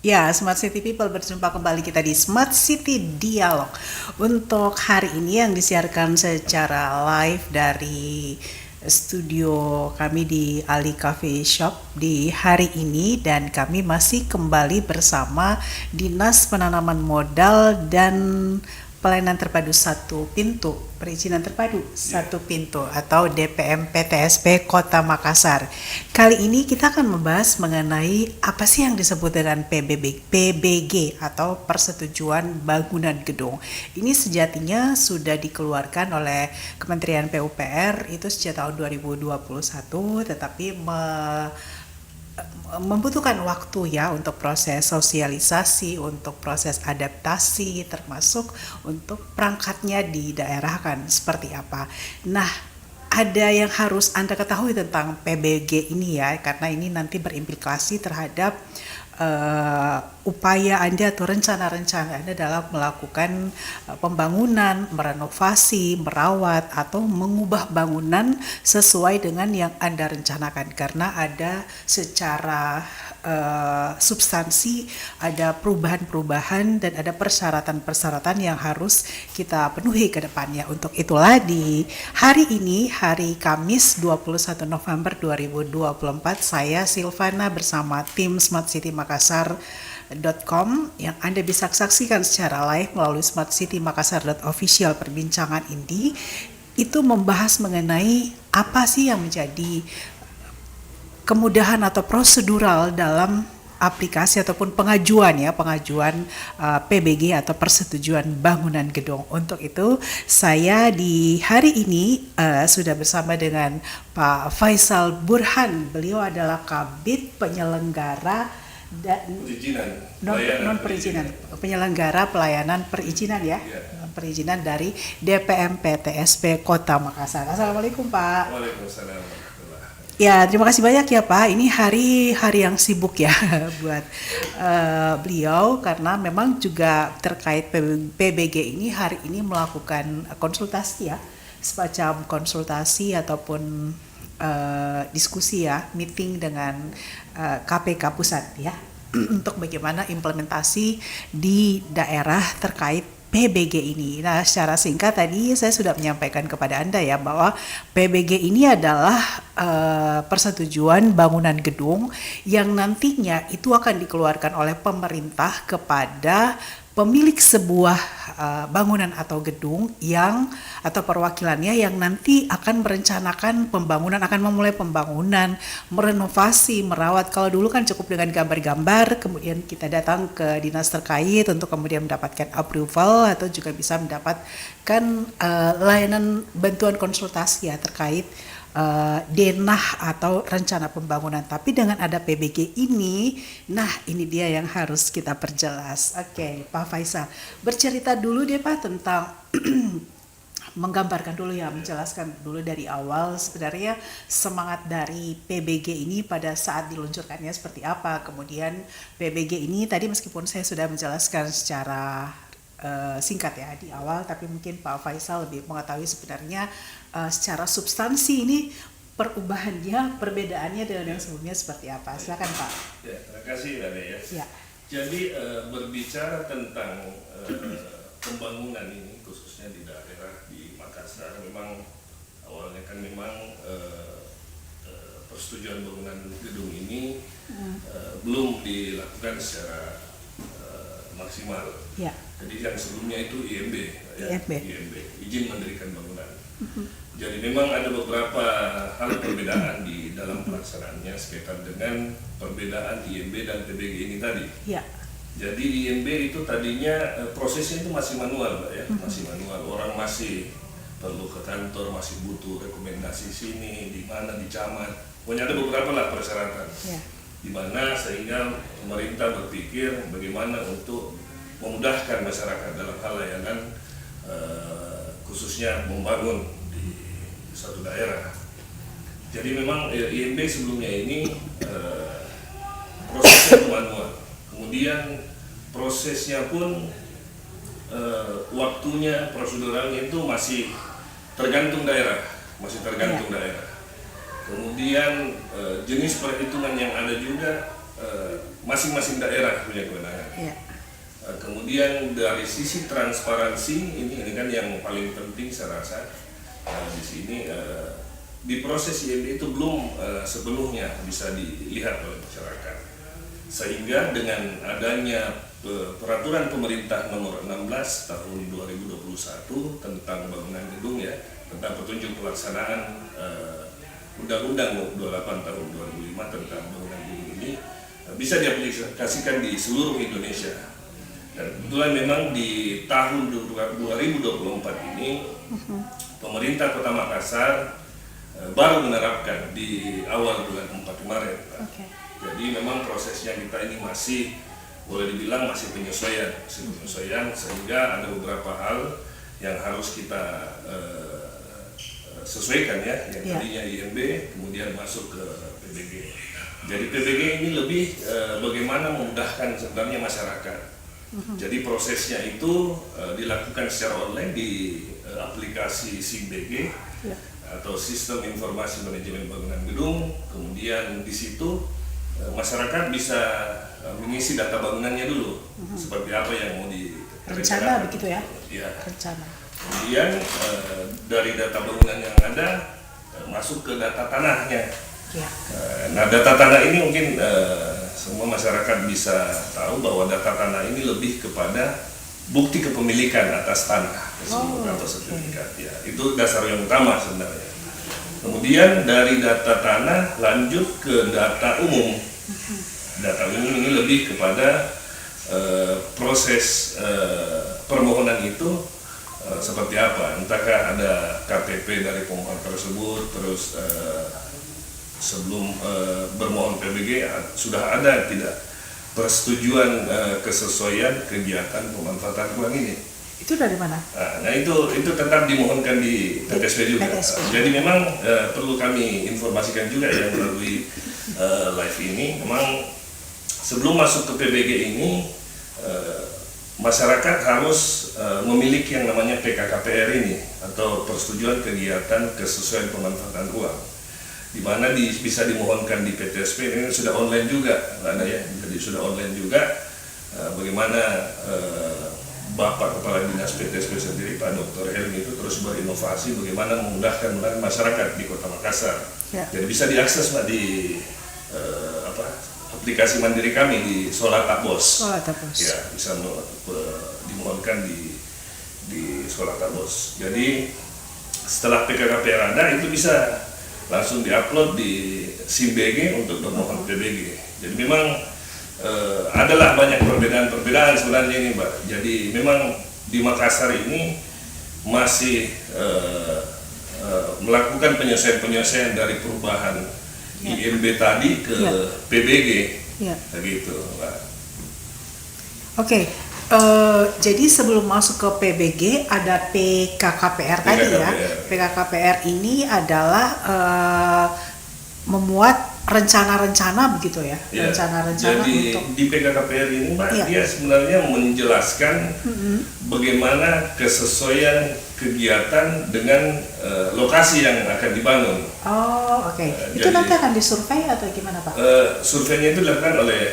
Ya, Smart City People, berjumpa kembali kita di Smart City Dialog. Untuk hari ini yang disiarkan secara live dari studio kami di Ali Cafe Shop di hari ini, dan kami masih kembali bersama Dinas Penanaman Modal dan Pelayanan Terpadu Satu Pintu, Perizinan Terpadu Satu Pintu atau DPM PTSP Kota Makassar. Kali ini kita akan membahas mengenai apa sih yang disebut dengan PBG atau Persetujuan Bangunan Gedung. Ini sejatinya sudah dikeluarkan oleh Kementerian PUPR itu sejak tahun 2021, tetapi membutuhkan waktu ya untuk proses sosialisasi, untuk proses adaptasi, termasuk untuk perangkatnya di daerah kan seperti apa. Nah, ada yang harus Anda ketahui tentang PBG ini ya, karena ini nanti berimplikasi terhadap upaya Anda atau rencana-rencana Anda dalam melakukan pembangunan, merenovasi, merawat, atau mengubah bangunan sesuai dengan yang Anda rencanakan. Karena ada secara substansi, ada perubahan-perubahan dan ada persyaratan-persyaratan yang harus kita penuhi ke depannya. Untuk itulah di hari ini, hari Kamis 21 November 2024, saya Silvana bersama tim Smart City Makassar.com yang Anda bisa saksikan secara live melalui smartcitymakassar.official. Perbincangan ini itu membahas mengenai apa sih yang menjadi kemudahan atau prosedural dalam aplikasi ataupun pengajuan PBG atau Persetujuan Bangunan Gedung. Untuk itu saya di hari ini sudah bersama dengan Pak Faisal Burhan. Beliau adalah Kabid Penyelenggara dan penyelenggara pelayanan perizinan ya. Perizinan dari DPM PTSP Kota Makassar. Assalamualaikum Pak. Waalaikumsalam. Ya, terima kasih banyak ya Pak. Ini hari yang sibuk ya buat beliau, karena memang juga terkait PBG ini hari ini melakukan konsultasi ya, semacam konsultasi ataupun diskusi ya, meeting dengan KPK pusat ya untuk bagaimana implementasi di daerah terkait PBG ini. Nah, secara singkat tadi saya sudah menyampaikan kepada Anda ya bahwa PBG ini adalah persetujuan bangunan gedung yang nantinya itu akan dikeluarkan oleh pemerintah kepada pemilik sebuah bangunan atau gedung yang atau perwakilannya yang nanti akan merencanakan pembangunan, akan memulai pembangunan, merenovasi, merawat. Kalau dulu kan cukup dengan gambar-gambar, kemudian kita datang ke dinas terkait untuk kemudian mendapatkan approval atau juga bisa mendapatkan layanan bantuan konsultasi ya terkait denah atau rencana pembangunan. Tapi dengan ada PBG ini, nah ini dia yang harus kita perjelas. Oke, Pak Faisal, bercerita dulu deh Pak tentang menggambarkan dulu ya, menjelaskan dulu dari awal sebenarnya semangat dari PBG ini pada saat diluncurkannya seperti apa. Kemudian PBG ini tadi meskipun saya sudah menjelaskan secara singkat ya di awal, tapi mungkin Pak Faisal lebih mengetahui sebenarnya secara substansi ini perubahannya, perbedaannya dengan yang sebelumnya seperti apa. Silakan Pak. Ya, terima kasih Dade ya. Ya. Jadi berbicara tentang pembangunan ini khususnya di daerah di Makassar, memang awalnya kan memang persetujuan bangunan gedung ini belum dilakukan secara maksimal. Ya. Jadi yang sebelumnya itu IMB, ya, IMB, izin mendirikan bangunan. Jadi memang ada beberapa hal perbedaan di dalam pelaksanaannya sekaitan dengan perbedaan IMB dan PBG ini tadi. Ya. Jadi IMB itu tadinya prosesnya itu masih manual, Mbak, ya, masih manual. Orang masih perlu ke kantor, masih butuh rekomendasi sini, di mana, di camat. Pokoknya ada beberapa lah persyaratan. Ya. Di mana sehingga pemerintah berpikir bagaimana untuk memudahkan masyarakat dalam hal layanan khususnya membangun di suatu daerah. Jadi memang IMB sebelumnya ini prosesnya manual, kemudian prosesnya pun waktunya, proseduralnya itu masih tergantung daerah, daerah. Kemudian jenis perhitungan yang ada juga masing-masing daerah punya kewenangan. Ya. Kemudian dari sisi transparansi ini kan yang paling penting saya rasa di sini di proses IMB itu belum sepenuhnya bisa dilihat oleh masyarakat, sehingga dengan adanya peraturan pemerintah nomor 16 tahun 2021 tentang bangunan gedung ya, tentang petunjuk pelaksanaan Undang-Undang 28 tahun 2005 tentang bangunan gedung ini bisa diaplikasikan di seluruh Indonesia. Dan kebetulan memang di tahun 2024 ini pemerintah Kota Makassar baru menerapkan di awal bulan 4 kemarin. Okay. Jadi memang prosesnya kita ini masih boleh dibilang masih penyesuaian, sehingga ada beberapa hal yang harus kita sesuaikan ya, yang tadinya IMB kemudian masuk ke PBG. Jadi PBG ini lebih bagaimana memudahkan sebenarnya masyarakat. Jadi prosesnya itu dilakukan secara online di aplikasi SIMBG atau Sistem Informasi Manajemen Bangunan Gedung. Kemudian di situ masyarakat bisa mengisi data bangunannya dulu, seperti apa yang mau rencana begitu ya? Ya. Rencana. Kemudian dari data bangunan yang ada masuk ke data tanahnya. Ya. Nah, data tanah ini mungkin semua masyarakat bisa tahu bahwa data tanah ini lebih kepada bukti kepemilikan atas tanah tersebut atau sertifikat. Ya, itu dasar yang utama sebenarnya. Kemudian dari data tanah lanjut ke data umum. Data umum ini lebih kepada proses permohonan itu seperti apa. Entahkah ada KTP dari pemohon tersebut, terus sebelum bermohon PBG sudah ada tidak persetujuan kesesuaian kegiatan pemanfaatan ruang ini. Itu dari mana? Nah itu tetap dimohonkan di PTSP juga. Jadi memang perlu kami informasikan juga ya melalui live ini. Memang sebelum masuk ke PBG ini masyarakat harus memiliki yang namanya PKKPR ini atau persetujuan kegiatan kesesuaian pemanfaatan ruang, di mana bisa dimohonkan di PTSP. Ini sudah online juga, ada ya. Jadi sudah online juga. Bagaimana Bapak Kepala Dinas PTSP sendiri, Pak Dr. Helmi itu terus berinovasi bagaimana memudahkan masyarakat di Kota Makassar. Ya. Jadi bisa diakses Mbak di aplikasi mandiri kami di Solatabos. Ya, bisa dimohonkan di Solatabos. Jadi setelah PKKPR ada itu bisa langsung diupload di SIMBG untuk memohon PBG. Jadi memang adalah banyak perbedaan sebenarnya ini Mbak. Jadi memang di Makassar ini masih melakukan penyesuaian dari perubahan IMB tadi ke PBG, begitu Mbak. Oke. Jadi sebelum masuk ke PBG ada PKKPR tadi ya. PKKPR ini adalah memuat rencana-rencana begitu ya, rencana-rencana. Jadi untuk di PKKPR ini Mbak, dia sebenarnya menjelaskan bagaimana kesesuaian kegiatan dengan lokasi yang akan dibangun. Oh, oke. Itu nanti akan disurvei atau gimana Pak? Surveinya itu dilakukan oleh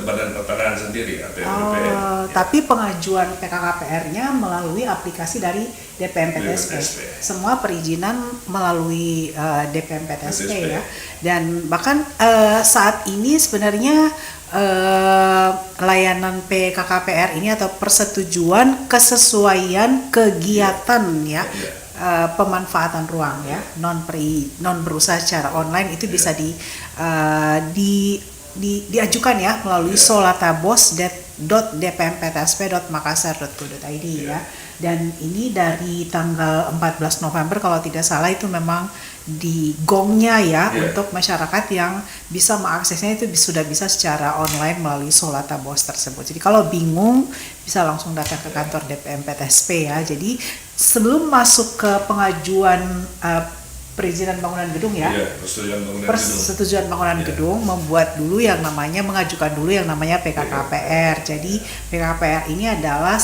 Badan Pertanahan sendiri atau BPN. Tapi pengajuan PKKPR-nya melalui aplikasi dari DPM PTSP. Semua perizinan melalui DPM PTSP ya. Dan bahkan saat ini sebenarnya layanan PKKPR ini atau persetujuan kesesuaian kegiatan ya, pemanfaatan ruang ya, non berusaha secara online itu bisa diajukan ya melalui solatabos.dpmptsp.makassar.go.id ya. Dan ini dari tanggal 14 November kalau tidak salah itu memang di gongnya ya untuk masyarakat yang bisa mengaksesnya itu sudah bisa secara online melalui Solatabos tersebut. Jadi kalau bingung bisa langsung datang ke kantor DPM PTSP ya. Jadi sebelum masuk ke pengajuan perizinan bangunan gedung ya, persetujuan bangunan gedung membuat dulu yang namanya mengajukan dulu yang namanya PKKPR. Jadi PKKPR ini adalah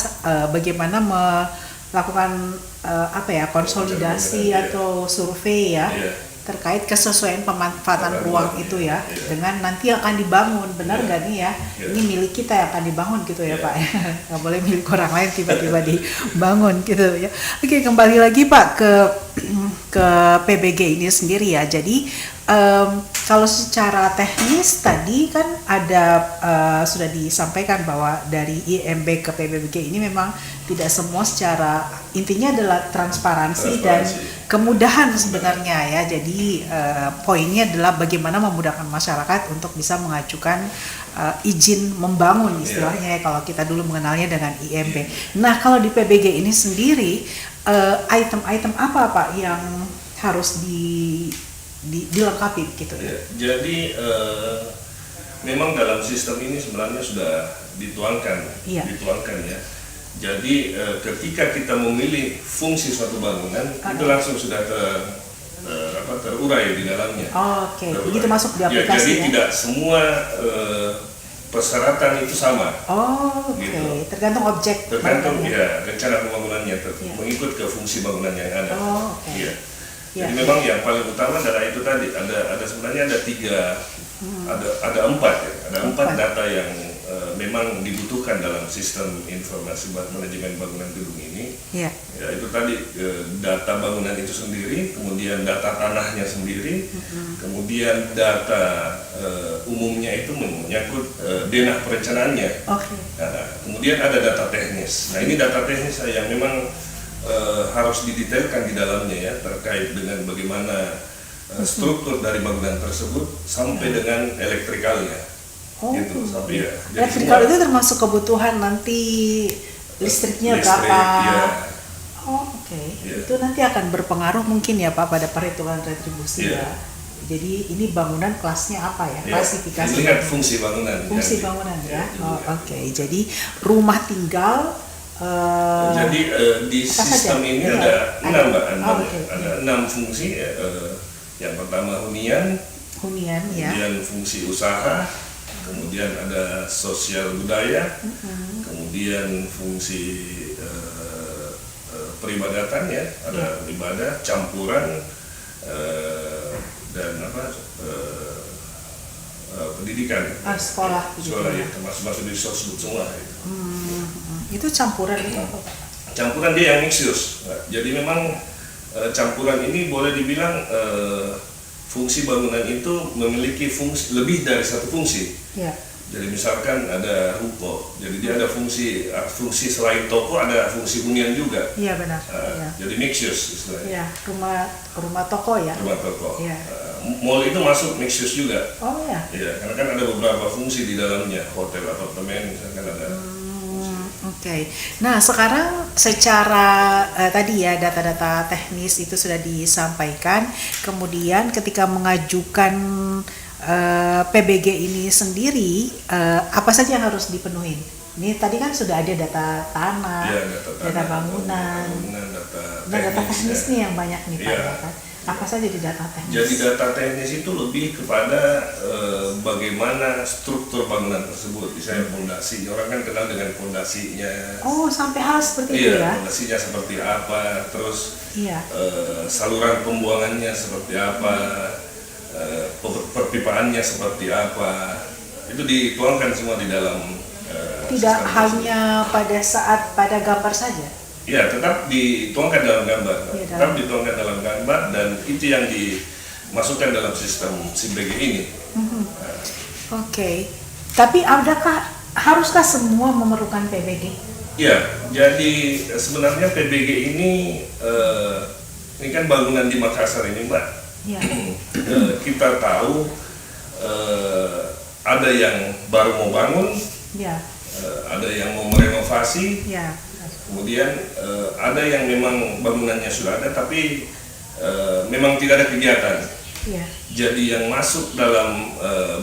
bagaimana melakukan konsolidasi atau survei ya terkait kesesuaian pemanfaatan ruang itu ya, iya. dengan nanti akan dibangun, benar nggak nih ya? Iya. Ini milik kita yang akan dibangun gitu ya Iya. Pak, nggak boleh milik orang lain tiba-tiba dibangun gitu ya. Oke, kembali lagi Pak ke PBG ini sendiri ya. Jadi kalau secara teknis tadi kan ada sudah disampaikan bahwa dari IMB ke PBG ini memang tidak semua secara, intinya adalah transparansi dan kemudahan sebenarnya ya. Jadi poinnya adalah bagaimana memudahkan masyarakat untuk bisa mengajukan izin membangun istilahnya ya, kalau kita dulu mengenalnya dengan IMB. Nah, kalau di PBG ini sendiri item-item apa Pak yang harus dilengkapi gitu ya? Jadi memang dalam sistem ini sebenarnya sudah dituangkan ya. Jadi ketika kita memilih fungsi suatu bangunan itu langsung sudah terurai di dalamnya. Oke, begitu masuk di aplikasi jadi ya? Tidak semua persyaratan itu sama. Oke. Gitu. Tergantung objek. Tergantung ya rencana pembangunannya mengikut ke fungsi bangunan yang ada. Iya. Jadi memang yang paling utama adalah itu tadi, ada sebenarnya ada tiga, ada empat ya, ada empat data yang memang dibutuhkan dalam sistem informasi manajemen bangunan gedung ini. Ya, itu tadi data bangunan itu sendiri, kemudian data tanahnya sendiri, kemudian data umumnya itu menyangkut denah perencanaannya. Nah, kemudian ada data teknis. Nah, ini data teknis yang memang harus didetailkan di dalamnya ya, terkait dengan bagaimana struktur dari bangunan tersebut sampai dengan elektrikalnya. Gitu, sampai ya. Elektrikal itu termasuk kebutuhan nanti listriknya berapa? Ya. Itu nanti akan berpengaruh mungkin ya Pak pada perhitungan retribusi ya. Jadi ini bangunan kelasnya apa ya? Klasifikasi. Lihat fungsi bangunan. Fungsi bangunan ya. Jadi rumah tinggal. Jadi di sistem ini ada 6 Mbak, ada 6 fungsi. Yang pertama hunian ya. Kemudian fungsi usaha, kemudian ada sosial budaya, kemudian fungsi peribadatan ya, ada ibadah, campuran, dan pendidikan, sekolah ya, termasuk di sosbud semua. Itu campuran itu apa Pak? Campuran dia yang mixed. Jadi memang campuran ini boleh dibilang fungsi bangunan itu memiliki fungsi lebih dari satu fungsi. Ya. Jadi misalkan ada ruko, jadi dia ada fungsi selain toko ada fungsi hunian juga. Iya benar. Jadi mixed use istilahnya. Iya, rumah toko ya. Rumah toko. Ya. Mall itu masuk mixed use juga. Oh ya. Iya, karena kan ada beberapa fungsi di dalamnya, hotel, apartemen, misalkan ada. Oke. Nah, sekarang secara tadi ya data-data teknis itu sudah disampaikan. Kemudian ketika mengajukan PBG ini sendiri, apa saja yang harus dipenuhi? Ini tadi kan sudah ada data tanah, data bangunan, data teknis nih yang banyak nih Pak. Ya. Apa saja di data teknis? Jadi data teknis itu lebih kepada bagaimana struktur bangunan tersebut, misalnya fondasi. Orang kan kenal dengan fondasinya. Oh, sampai hal seperti itu ya? Fondasinya seperti apa, terus saluran pembuangannya seperti apa, perpipaannya seperti apa. Itu dituangkan semua di dalam. Tidak hanya pada gambar saja. Ya, tetap dituangkan dalam gambar, dan itu yang dimasukkan dalam sistem SIMBG ini. Oke. Tapi haruskah semua memerlukan PBG? Ya, jadi sebenarnya PBG ini kan bangunan di Makassar ini Mbak. Ya. Kita tahu ada yang baru mau bangun, ada yang mau merenovasi. Kemudian ada yang memang bangunannya sudah ada tapi memang tidak ada kegiatan. Jadi yang masuk dalam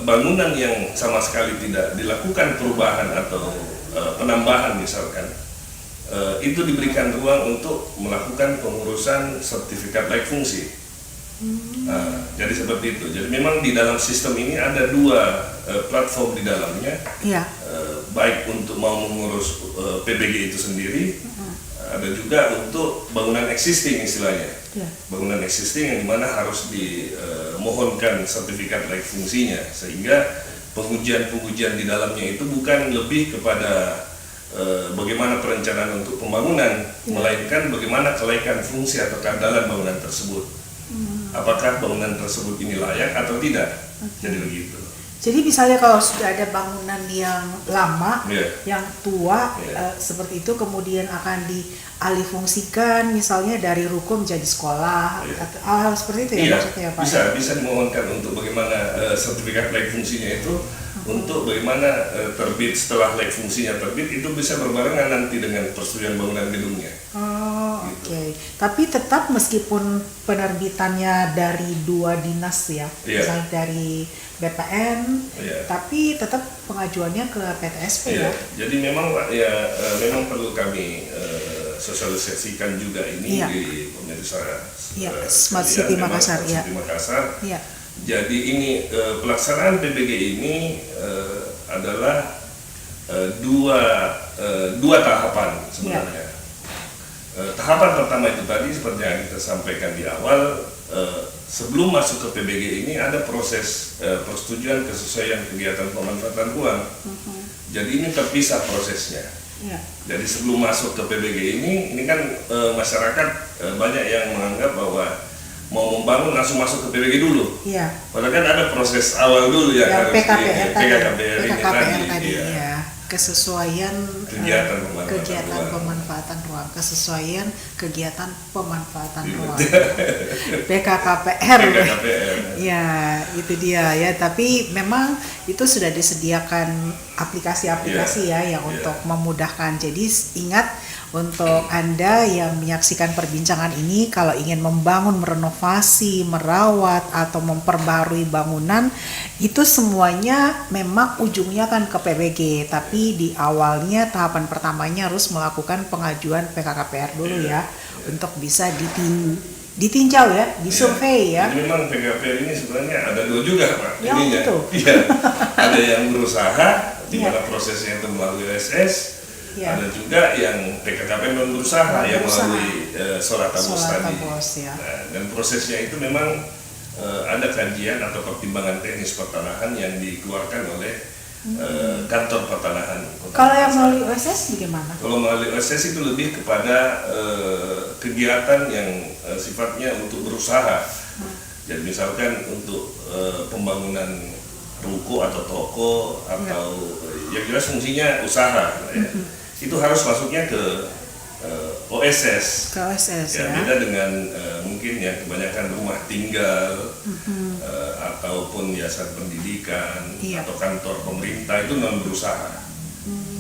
bangunan yang sama sekali tidak dilakukan perubahan atau penambahan misalkan, itu diberikan ruang untuk melakukan pengurusan sertifikat layak fungsi. Jadi seperti itu. Jadi memang di dalam sistem ini ada 2 platform di dalamnya. Baik untuk mau mengurus PBG itu sendiri, ada juga untuk bangunan existing istilahnya. Ya. Bangunan existing yang dimana harus dimohonkan sertifikat layak fungsinya, sehingga pengujian di dalamnya itu bukan lebih kepada bagaimana perencanaan untuk pembangunan, melainkan bagaimana kelaikan fungsi atau keandalan bangunan tersebut. Apakah bangunan tersebut ini layak atau tidak? Jadi begitu. Jadi misalnya kalau sudah ada bangunan yang lama, Yeah. yang tua, Yeah. seperti itu kemudian akan dialihfungsikan misalnya dari ruko menjadi sekolah, Yeah. atau hal seperti itu ya Iya, maksudnya Pak? bisa dimohonkan untuk bagaimana sertifikat layak fungsinya itu, untuk bagaimana terbit setelah layak fungsinya terbit itu bisa berbarengan nanti dengan persetujuan bangunan gedungnya. Oh, Gitu. oke. Tapi tetap meskipun penerbitannya dari dua dinas ya, Iya. misalnya dari BPN, Iya. tapi tetap pengajuannya ke PTSP Iya, ya. jadi memang Pak, ya memang perlu kami sosialisasikan juga ini Iya. di pemirsa Iya, sekalian. Smart City Memang Makassar, Smart iya. City Makassar. Iya. Jadi ini pelaksanaan PBG ini adalah dua tahapan sebenarnya. Tahapan pertama itu tadi seperti yang kita sampaikan di awal, sebelum masuk ke PBG ini ada proses persetujuan kesesuaian kegiatan pemanfaatan ruang. Jadi ini terpisah prosesnya. Iya. Jadi sebelum masuk ke PBG ini kan masyarakat banyak yang menganggap bahwa mau membangun langsung masuk ke PBG dulu. Iya. Padahal kan ada proses awal dulu yang Yang harus PKPR tadi, PKKPR ini tadi iya. ya. Kesesuaian Kegiatan pemanfaatan ruang. kesesuaian kegiatan pemanfaatan Iya. ruang. PKKPR. PKKPR. Ya, itu dia ya. Tapi memang itu sudah disediakan aplikasi-aplikasi ya yang untuk memudahkan. Jadi ingat untuk Anda yang menyaksikan perbincangan ini, kalau ingin membangun, merenovasi, merawat atau memperbarui bangunan, itu semuanya memang ujungnya kan ke PBG. Tapi di awalnya tahapan pertamanya harus melakukan pengajuan PKKPR dulu ya, untuk bisa ditinjau ya, disurvei ya. Jadi memang PKPR ini sebenarnya ada dua juga Pak. Ya, ininya. betul. Iya. Ada yang berusaha di Iya. mana prosesnya itu melalui OSS. Iya. Ada juga yang PKKPR non berusaha yang Berusaha. melalui Solatabos tadi. Solatabos, ya. Nah, dan prosesnya itu memang ada kajian atau pertimbangan teknis pertanahan yang dikeluarkan oleh kantor pertanahan. Kota Kalau yang Makassar. melalui OSS bagaimana? Kalau melalui OSS itu lebih kepada kegiatan yang sifatnya untuk berusaha. Jadi misalkan untuk pembangunan ruko atau toko atau yang jelas fungsinya usaha, ya. Itu harus masuknya ke OSS. Ke OSS ya. Beda dengan mungkin yang kebanyakan rumah tinggal ataupun yayasan pendidikan Iya. atau kantor pemerintah itu non berusaha.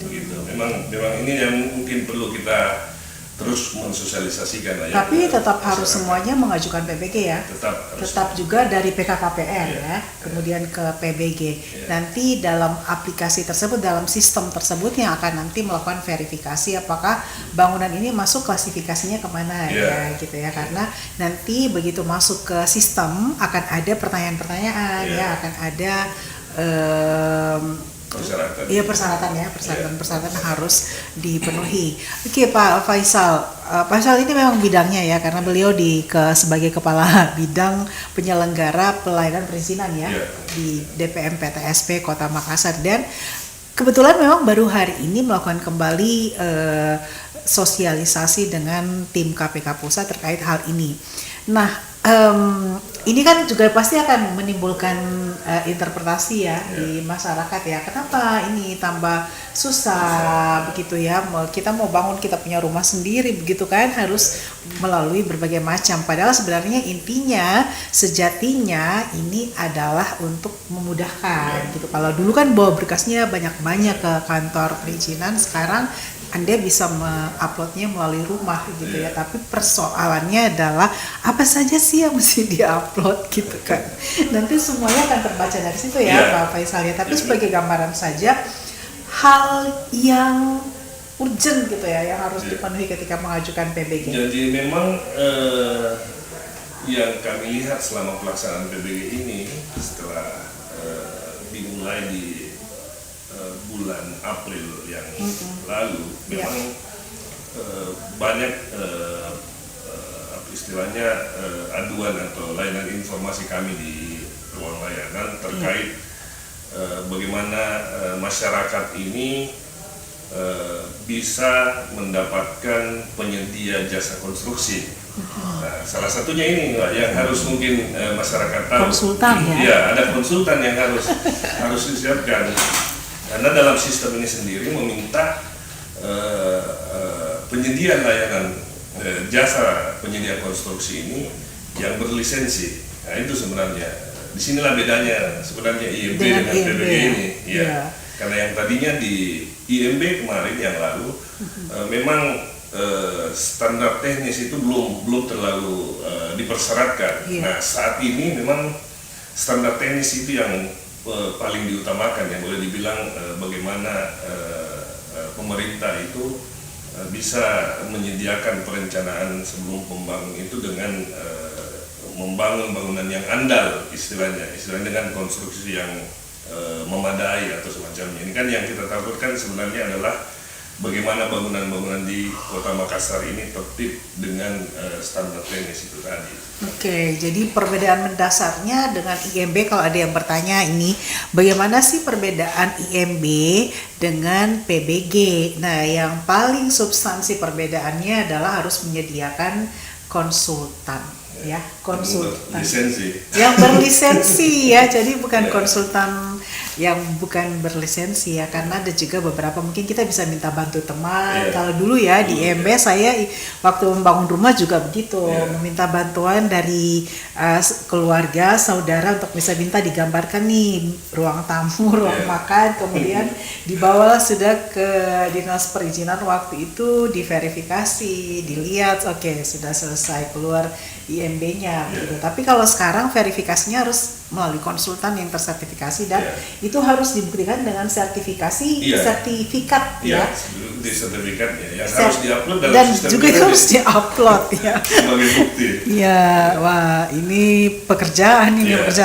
Begitu. Memang ini yang mungkin perlu kita terus mensosialisasikan lah ya. Tapi ke tetap harus masyarakat. semuanya mengajukan PBG ya. Tetap harus. Tetap juga dari PKKPR Iya. ya, kemudian ke PBG. Iya. Nanti dalam aplikasi tersebut, dalam sistem tersebut yang akan nanti melakukan verifikasi apakah bangunan ini masuk klasifikasinya kemana Iya. ya, gitu ya. Karena nanti begitu masuk ke sistem akan ada pertanyaan-pertanyaan Iya. ya, akan ada Persyaratan. iya persyaratan yang harus dipenuhi. Oke Pak Faisal, Pak Faisal ini memang bidangnya ya, karena beliau sebagai kepala bidang penyelenggara pelayanan perizinan ya Iya. di DPM PTSP Kota Makassar, dan kebetulan memang baru hari ini melakukan kembali sosialisasi dengan tim KPK Pusat terkait hal ini. Nah, ini kan juga pasti akan menimbulkan interpretasi ya di masyarakat ya. Kenapa ini tambah susah begitu ya? Kita mau bangun, kita punya rumah sendiri begitu kan, harus melalui berbagai macam. Padahal sebenarnya intinya, sejatinya ini adalah untuk memudahkan gitu. Kalau dulu kan bawa berkasnya banyak-banyak ke kantor perizinan, sekarang Anda bisa menguploadnya melalui rumah gitu ya, tapi persoalannya adalah apa saja sih yang mesti diupload gitu kan. Nanti semuanya akan terbaca dari situ ya Pak Faisal ya, tapi sebagai gambaran saja hal yang urgent gitu ya yang harus dipenuhi ketika mengajukan PBG. Jadi memang yang kami lihat selama pelaksanaan PBG ini setelah dimulai di bulan April yang lalu, memang banyak istilahnya aduan atau layanan informasi kami di ruang layanan terkait bagaimana masyarakat ini bisa mendapatkan penyedia jasa konstruksi. Nah, salah satunya ini Mbak, yang harus mungkin masyarakat tahu. Konsultan ya? Iya, ada konsultan yang harus disiapkan. Karena dalam sistem ini sendiri meminta penyedia layanan jasa penyedia konstruksi ini yang berlisensi. Nah, itu sebenarnya disinilah bedanya sebenarnya IMB dengan PBG ini. Ya. Karena yang tadinya di IMB kemarin yang lalu memang standar teknis itu belum terlalu dipersyaratkan. Nah, saat ini memang standar teknis itu yang paling diutamakan, yang boleh dibilang bagaimana pemerintah itu bisa menyediakan perencanaan sebelum pembangunan itu dengan membangun bangunan yang andal istilahnya dengan konstruksi yang memadai atau semacamnya. Ini kan yang kita takutkan sebenarnya adalah bagaimana bangunan-bangunan di Kota Makassar ini tertib dengan standar teknis itu tadi. Oke, jadi perbedaan mendasarnya dengan IMB, kalau ada yang bertanya ini, bagaimana sih perbedaan IMB dengan PBG? Nah, yang paling substansi perbedaannya adalah harus menyediakan konsultan. Ya, konsultan yang berlisensi ya, jadi bukan konsultan yang bukan berlisensi ya, karena ada juga beberapa mungkin kita bisa minta bantu teman. Kalau dulu ya di IMB saya waktu membangun rumah juga begitu, meminta bantuan dari keluarga, saudara untuk bisa minta digambarkan nih ruang tamu, ruang makan, kemudian dibawa sudah ke dinas perizinan waktu itu, diverifikasi, dilihat, oke, sudah selesai keluar IMB-nya gitu. Tapi kalau sekarang verifikasinya harus melalui konsultan yang tersertifikasi dan itu harus dibuktikan dengan sertifikat ya. Di sertifikat yang harus diupload dalam dan sistem juga harus diupload ya. Sebagai bukti. Ya, wah ini pekerjaan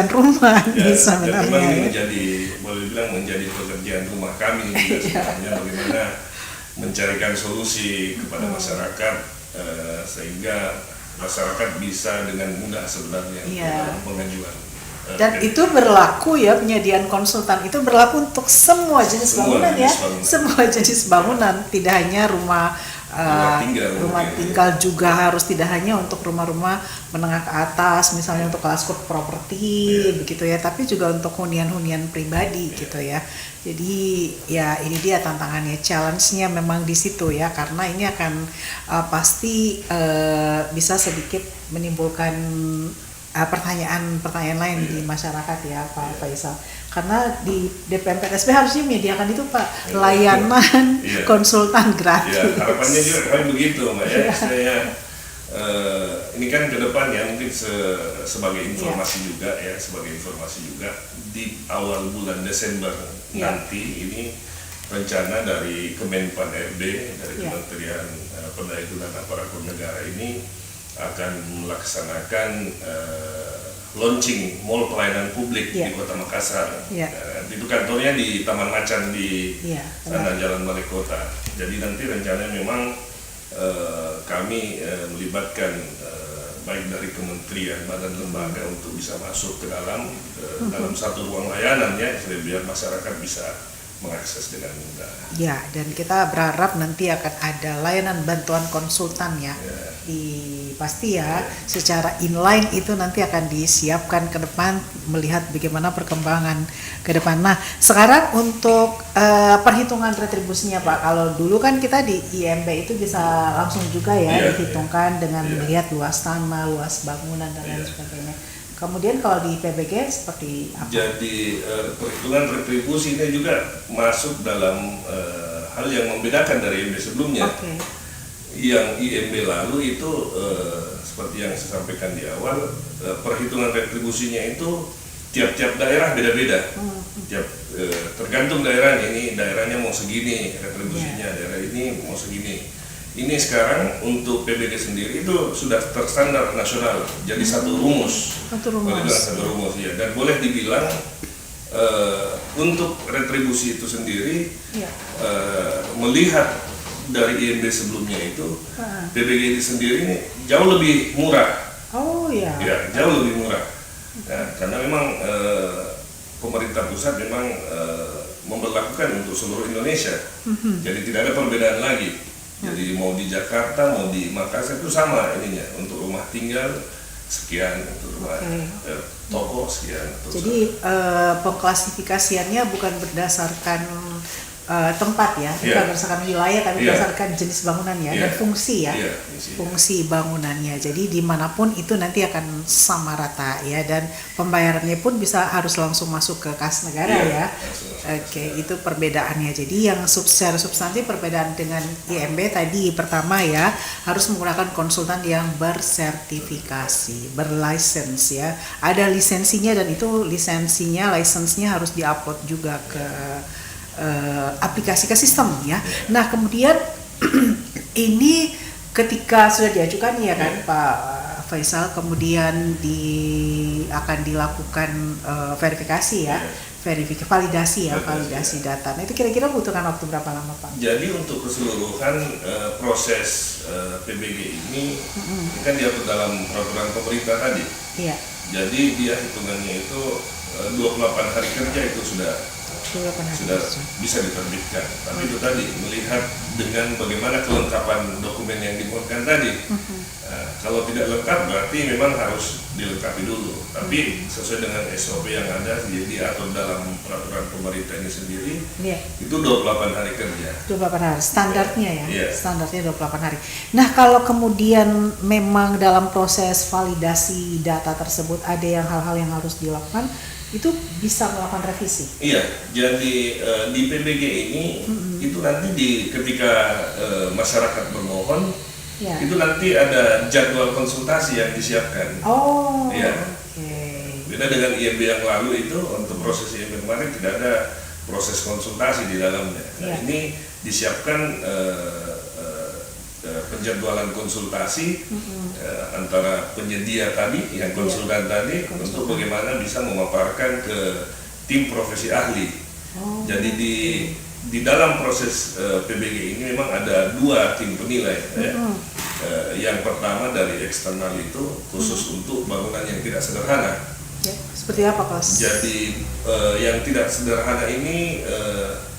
rumah nih sebenarnya. Memang ini boleh bilang menjadi pekerjaan rumah kami sebenarnya bagaimana mencarikan solusi kepada masyarakat sehingga masyarakat bisa dengan mudah sebenarnya dalam pengajuan. Dan itu berlaku ya, penyediaan konsultan itu berlaku untuk semua jenis bangunan ya, semua jenis bangunan, tidak hanya rumah tinggal juga harus, tidak hanya untuk rumah-rumah menengah ke atas, misalnya untuk kelas properti begitu ya, tapi juga untuk hunian-hunian pribadi gitu ya. Jadi ya ini dia tantangannya, challenge-nya memang di situ ya, karena ini akan pasti bisa sedikit menimbulkan pertanyaan lain di masyarakat ya Pak Faisal, karena di DPMPTSB harusnya menyediakan itu Pak, layanan konsultan gratis. Ya, harapannya juga kami begitu Mbak ya. Saya ini kan ke depan ya, mungkin sebagai informasi juga ya, di awal bulan Desember nanti ini rencana dari Kemenpan RB, dari Kementerian Pendaya dan Aparatur Negara ini akan melaksanakan launching mall pelayanan publik di Kota Makassar. Itu kantornya di Taman Macan di sana Jalan Balai Kota. Jadi nanti rencananya memang kami melibatkan baik dari kementerian, badan lembaga untuk bisa masuk ke dalam satu ruang layanan ya, biar masyarakat bisa mengakses dengan mudah. Ya, dan kita berharap nanti akan ada layanan bantuan konsultan ya. Pasti ya, secara inline itu nanti akan disiapkan ke depan, melihat bagaimana perkembangan ke depan. Nah, sekarang untuk perhitungan retribusinya Pak, kalau dulu kan kita di IMB itu bisa langsung juga ya dihitungkan dengan melihat luas tanah, luas bangunan dan lain sebagainya. Kemudian kalau di PBG seperti apa? Jadi perhitungan retribusi ini juga masuk dalam hal yang membedakan dari IMB sebelumnya. Yang IMB lalu itu seperti yang saya sampaikan di awal, perhitungan retribusinya itu tiap-tiap daerah beda-beda. Tergantung daerahnya, ini daerahnya mau segini retribusinya, daerah ini mau segini. Ini sekarang untuk PBG sendiri itu sudah terstandar nasional, jadi satu rumus. Satu rumus ya, dan boleh dibilang untuk retribusi itu sendiri melihat dari IMB sebelumnya itu PBG ini sendiri ini jauh lebih murah. Oh ya. Ya, jauh lebih murah. Nah, karena memang pemerintah pusat memang memberlakukan untuk seluruh Indonesia. Jadi tidak ada perbedaan lagi. Jadi mau di Jakarta, mau di Makassar itu sama ininya. Untuk rumah tinggal sekian, untuk rumah toko sekian. Jadi pengklasifikasiannya bukan berdasarkan tempat ya, bukan berdasarkan wilayah, tapi berdasarkan jenis bangunannya dan fungsi ya, fungsi bangunannya. Jadi dimanapun itu nanti akan sama rata ya, dan pembayarannya pun harus langsung masuk ke kas negara ya. Oke, itu perbedaannya. Jadi yang secara substantif perbedaan dengan IMB tadi pertama ya, harus menggunakan konsultan yang bersertifikasi, berlisensi ya. Ada lisensinya, dan itu lisensinya harus diupload juga ke aplikasi ke sistem ya. Nah kemudian ini ketika sudah diajukan ya kan Pak Faisal, kemudian akan dilakukan verifikasi ya, validasi data. Nah itu kira-kira butuhkan waktu berapa lama Pak? Jadi untuk keseluruhan proses PBG ini kan diatur dalam peraturan pemerintah tadi. Iya. Jadi dia hitungannya itu 28 hari kerja itu sudah bisa diterbitkan. Tapi itu tadi melihat dengan bagaimana kelengkapan dokumen yang dimuatkan tadi. Kalau tidak lengkap berarti memang harus dilengkapi dulu. Tapi sesuai dengan SOP yang ada, jadi diatur dalam peraturan pemerintah ini sendiri, itu 28 hari kerja. 28 hari, standarnya ya? Standarnya 28 hari. Nah kalau kemudian memang dalam proses validasi data tersebut ada hal-hal yang harus dilakukan, itu bisa melakukan revisi? Iya, jadi di PBG ini itu nanti ketika masyarakat bermohon, itu nanti ada jadwal konsultasi yang disiapkan. Oh, ya. Beda dengan IMB yang lalu itu, untuk proses IMB kemarin tidak ada proses konsultasi di dalamnya. Nah, ini disiapkan penjadwalan konsultasi antara penyedia tadi, yang konsultan tadi, untuk bagaimana bisa memaparkan ke tim profesi ahli. Jadi di dalam proses PBG ini memang ada 2 tim penilai. Yang pertama dari eksternal itu khusus untuk bangunan yang tidak sederhana. Seperti apa Mas? Jadi yang tidak sederhana ini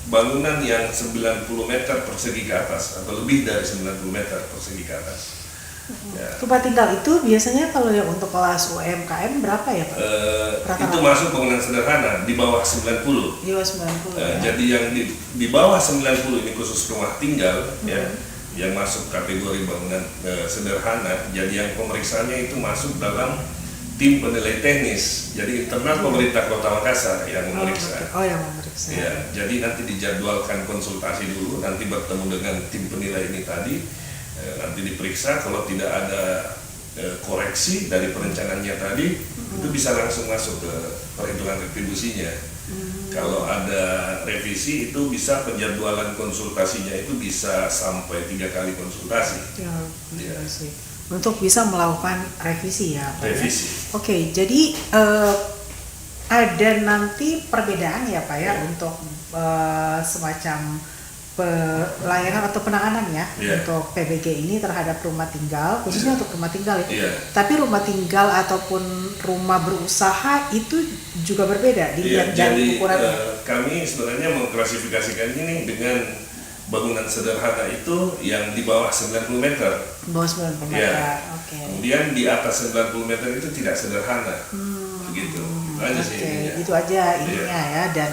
bangunan yang 90 meter persegi ke atas atau lebih dari 90 meter persegi ke atas. Rumah tinggal itu biasanya kalau yang untuk kelas UMKM berapa ya Pak? Itu masuk bangunan sederhana di bawah 90. Di bawah 90. Jadi yang di bawah 90 ini khusus rumah tinggal ya, yang masuk kategori bangunan sederhana. Jadi yang pemeriksaannya itu masuk dalam tim penilai teknis, jadi internal pemerintah Kota Makassar yang memeriksa. Yang memeriksa. Ya, jadi nanti dijadwalkan konsultasi dulu, nanti bertemu dengan tim penilai ini tadi, nanti diperiksa. Kalau tidak ada koreksi dari perencanaannya tadi, itu bisa langsung masuk ke perhitungan retribusinya. Kalau ada revisi itu bisa penjadwalan konsultasinya itu bisa sampai 3 kali konsultasi. Untuk bisa melakukan revisi ya Pak? Revisi. Oke, jadi ada nanti perbedaan ya Pak ya untuk semacam pelayanan atau penanganan ya untuk PBG ini terhadap rumah tinggal, khususnya untuk rumah tinggal ya. Tapi rumah tinggal ataupun rumah berusaha itu juga berbeda dilihat dari ukurannya. Kami sebenarnya mengklasifikasikan ini dengan bangunan sederhana itu yang di bawah 90 meter. Bawah 90 meter, oke. Kemudian di atas 90 meter itu tidak sederhana. Begitu. Itu aja sih ininya. Itu aja ininya ya. Dan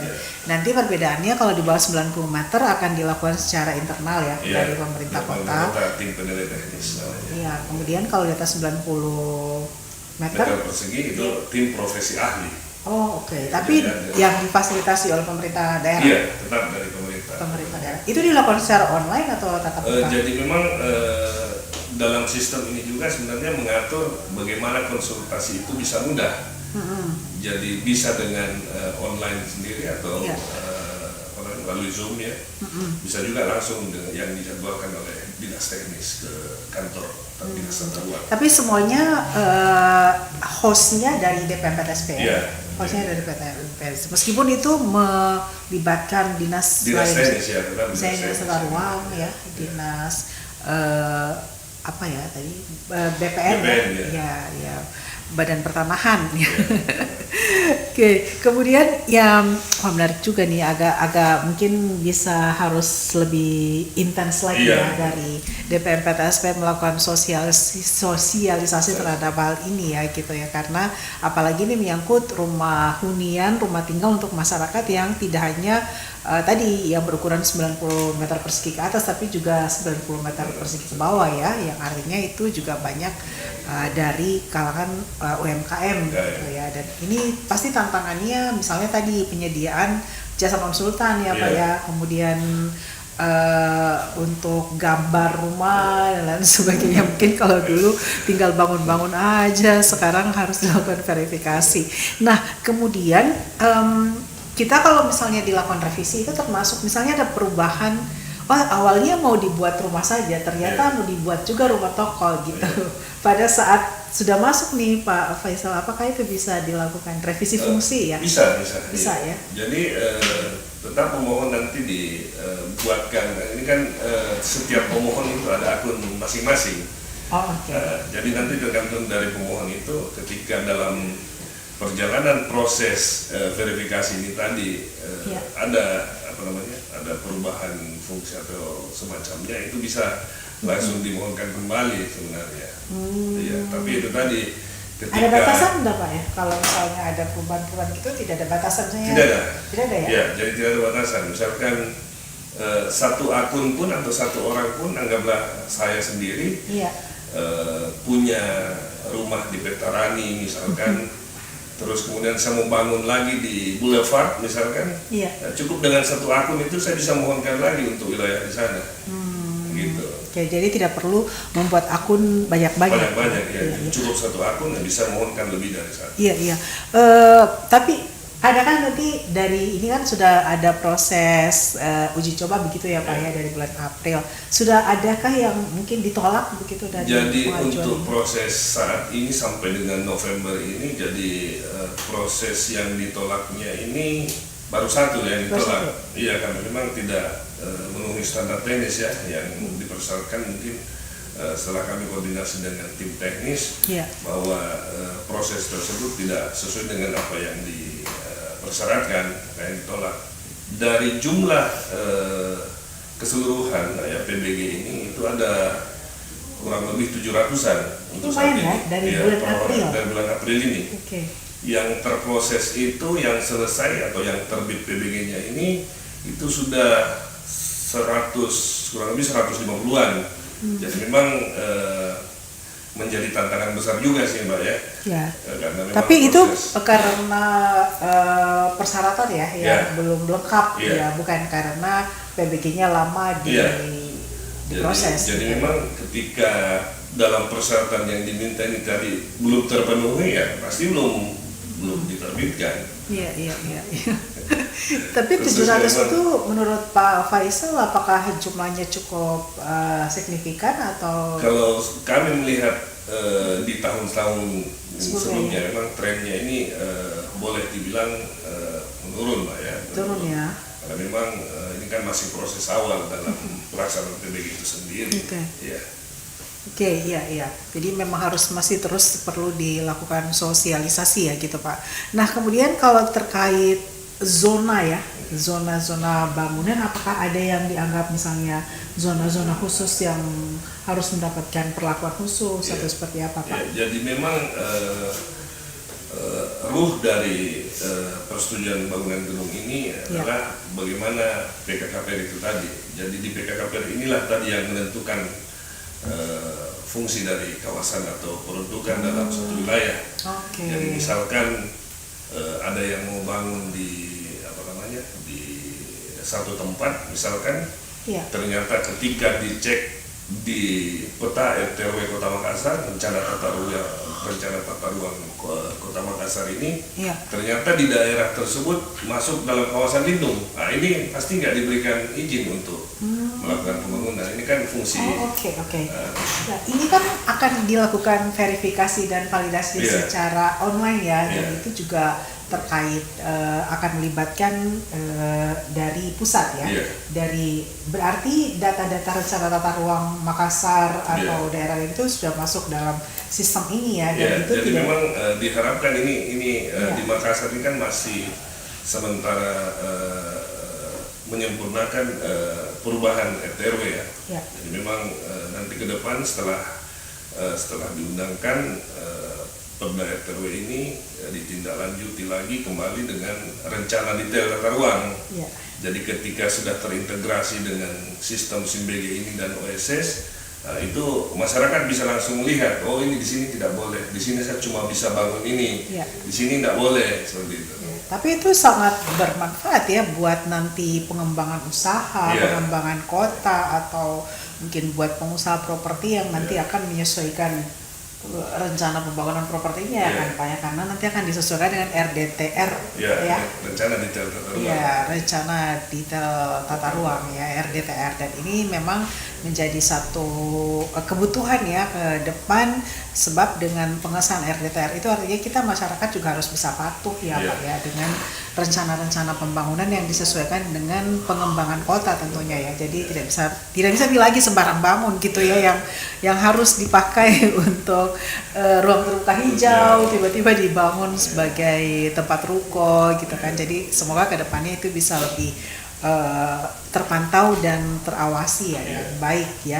nanti perbedaannya kalau di bawah 90 meter akan dilakukan secara internal ya, dari pemerintah kota. Tim penilai teknis namanya. Iya, kemudian kalau di atas 90 meter persegi itu tim profesi ahli. Oh oke. Tapi yang difasilitasi oleh pemerintah daerah? Iya, tetap dari pemerintah. Pemerintah daerah. Itu dilakukan secara online atau tatap muka? Jadi memang dalam sistem ini juga sebenarnya mengatur bagaimana konsultasi itu bisa mudah. Jadi bisa dengan online sendiri atau melalui Zoom ya. Bisa juga langsung yang dijadwalkan oleh dinas teknis ke kantor dinas tata ruang. Tapi semuanya hostnya dari DPMPTSP ya? Iya. Hostnya dari DPMPTSP. Meskipun itu melibatkan dinas teknis ya, dinas tata ruang ya, dinas apa ya tadi BPN ya, Badan Pertanahan ya. Oke, kemudian yang menarik juga nih, agak mungkin bisa harus lebih intens lagi ya dari DPMPTSP melakukan sosialisasi terhadap hal ini ya gitu ya, karena apalagi ini menyangkut rumah hunian, rumah tinggal untuk masyarakat yang tidak hanya tadi yang berukuran 90 meter persegi ke atas, tapi juga 90 meter persegi ke bawah ya, yang artinya itu juga banyak dari kalangan UMKM gitu ya. Dan ini pasti tantangannya misalnya tadi penyediaan jasa konsultan ya Pak ya, kemudian untuk gambar rumah dan lain sebagainya. Mungkin kalau dulu tinggal bangun-bangun aja, sekarang harus dilakukan verifikasi. Nah kemudian kita kalau misalnya dilakukan revisi itu termasuk misalnya ada perubahan, awalnya mau dibuat rumah saja, ternyata mau dibuat juga rumah toko gitu. Pada saat sudah masuk nih Pak Faisal, apakah itu bisa dilakukan revisi fungsi ya? Bisa ya. Jadi tetap pemohon nanti dibuatkan, ini kan setiap pemohon itu ada akun masing-masing. Jadi nanti tergantung dari pemohon itu, ketika dalam perjalanan proses verifikasi ini tadi ada ada perubahan fungsi atau semacamnya, itu bisa langsung dimohonkan kembali sebenarnya. Ya, tapi itu tadi ketika ada batasan enggak Pak ya? Kalau misalnya ada perubahan-perubahan gitu tidak ada batasan saya? Tidak ada ya? Ya, jadi tidak ada batasan. Misalkan satu akun pun atau satu orang pun, anggaplah saya sendiri punya rumah di Petarani misalkan, terus kemudian saya mau bangun lagi di Boulevard misalkan, cukup dengan satu akun itu saya bisa mohonkan lagi untuk wilayah di sana. Gitu. Oke, jadi tidak perlu membuat akun banyak-banyak. Ya. Cukup satu akun yang bisa mohonkan lebih dari satu. Iya. Tapi ada kan nanti dari ini kan sudah ada proses uji coba begitu ya Pak ya dari bulan April. Sudah adakah yang mungkin ditolak begitu dari Jadi untuk proses saat ini sampai dengan November ini, jadi proses yang ditolaknya ini baru satu yang ditolak. Iya, karena memang tidak memenuhi standar teknis ya, yang dipersyaratkan mungkin setelah kami koordinasi dengan tim teknis bahwa proses tersebut tidak sesuai dengan apa yang dipersyaratkan, yang ditolak. Dari jumlah keseluruhan ya PBG ini itu ada kurang lebih 700-an untuk saat ini. Dari bulan April ini. Yang terproses itu, yang selesai atau yang terbit PBG-nya ini itu sudah 100, kurang lebih 150-an. Jadi memang menjadi tantangan besar juga sih Mbak ya. Tapi itu karena persyaratan ya yang belum lengkap ya, bukan karena PBG-nya lama diproses. Jadi memang ketika dalam persyaratan yang diminta ini tadi belum terpenuhi, ya pasti belum diterbitkan. Iya. Tapi 700 itu menurut Pak Faisal apakah jumlahnya cukup signifikan atau? Kalau kami melihat di tahun-tahun sebelumnya memang trennya ini boleh dibilang menurun Pak ya. Turun ya. Karena memang ini kan masih proses awal dalam pelaksanaan PBG itu sendiri. Oke, iya. Jadi memang harus masih terus perlu dilakukan sosialisasi ya gitu Pak. Nah kemudian kalau terkait zona ya, zona-zona bangunan, apakah ada yang dianggap misalnya zona-zona khusus yang harus mendapatkan perlakuan khusus atau seperti apa Pak? Jadi memang ruh dari persetujuan bangunan gedung ini adalah bagaimana PKKPR itu tadi. Jadi di PKKPR inilah tadi yang menentukan fungsi dari kawasan atau peruntukan dalam suatu wilayah. Jadi misalkan ada yang mau bangun di di satu tempat misalkan, ternyata ketika dicek di peta RT/RW Kota Makassar, rencana tata ruang Kota Makassar ini, ternyata di daerah tersebut masuk dalam kawasan lindung. Nah ini pasti nggak diberikan izin untuk melakukan pembangunan. Ini kan fungsi. Oke. Nah, ini kan akan dilakukan verifikasi dan validasi secara online ya, dan itu juga terkait akan melibatkan dari pusat ya. Dari berarti data-data rencana tata ruang Makassar atau daerah itu sudah masuk dalam sistem ini ya. Dan itu jadi tidak... memang diharapkan ini di Makassar ini kan masih sementara menyempurnakan perubahan RT/RW ya. Jadi memang nanti ke depan setelah diundangkan Perda RT/RW ini ditindaklanjuti lagi kembali dengan rencana detail tata ruang. Jadi ketika sudah terintegrasi dengan sistem SIMBG ini dan OSS, itu masyarakat bisa langsung melihat, oh ini di sini tidak boleh, di sini saya cuma bisa bangun ini, di sini tidak boleh, seperti itu. Tapi itu sangat bermanfaat ya buat nanti pengembangan usaha, pengembangan kota, atau mungkin buat pengusaha properti yang nanti akan menyesuaikan rencana pembangunan propertinya kan Pak ya, karena nanti akan disesuaikan dengan RDTR rencana detail tata ruang. Rencana detail tata ruang ya, RDTR, dan ini memang menjadi satu kebutuhan ya ke depan, sebab dengan pengesahan RDTR itu artinya kita masyarakat juga harus bisa patuh ya Pak ya dengan rencana-rencana pembangunan yang disesuaikan dengan pengembangan kota tentunya ya. Jadi tidak bisa lagi sembarang bangun gitu ya, yang harus dipakai untuk ruang terbuka hijau tiba-tiba dibangun sebagai tempat ruko gitu kan. Jadi semoga kedepannya itu bisa lebih terpantau dan terawasi ya dengan baik ya.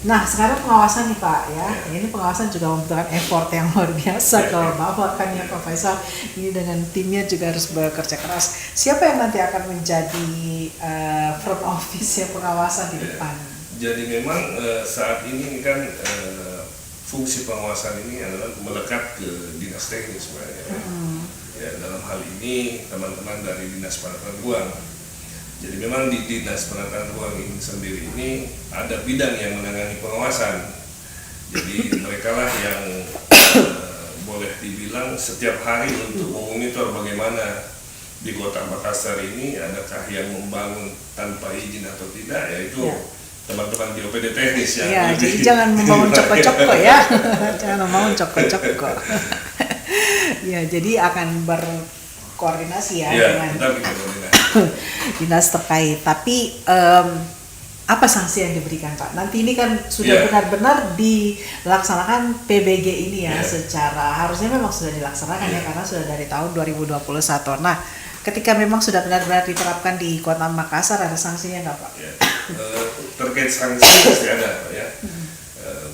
Nah sekarang pengawasan nih Pak ya, ini pengawasan juga membutuhkan effort yang luar biasa kalau Bapak kan ya Pak Faisal, ini dengan timnya juga harus bekerja keras. Siapa yang nanti akan menjadi front office ya pengawasan di depan? Jadi memang saat ini kan fungsi pengawasan ini adalah melekat ke dinas teknis sebenarnya. Ya, dalam hal ini teman-teman dari Dinas Penataan Ruang. Jadi memang di Dinas Penataan Ruang ini sendiri ini ada bidang yang menangani pengawasan. Jadi mereka lah yang boleh dibilang setiap hari untuk memonitor bagaimana di Kota Makassar ini adakah yang membangun tanpa izin atau tidak, yaitu teman-teman di OPD teknis ya. Jadi jangan membangun coko-coko ya. Jangan membangun coko-coko. Ya, jadi akan berkoordinasi ya dengan dinas terkait. Tapi apa sanksi yang diberikan Pak? Nanti ini kan sudah benar-benar dilaksanakan PBG ini ya, secara harusnya memang sudah dilaksanakan ya karena sudah dari tahun 2021. Nah, ketika memang sudah benar-benar diterapkan di Kota Makassar, ada sanksinya nggak Pak? Terkait sanksi pasti ada Pak ya.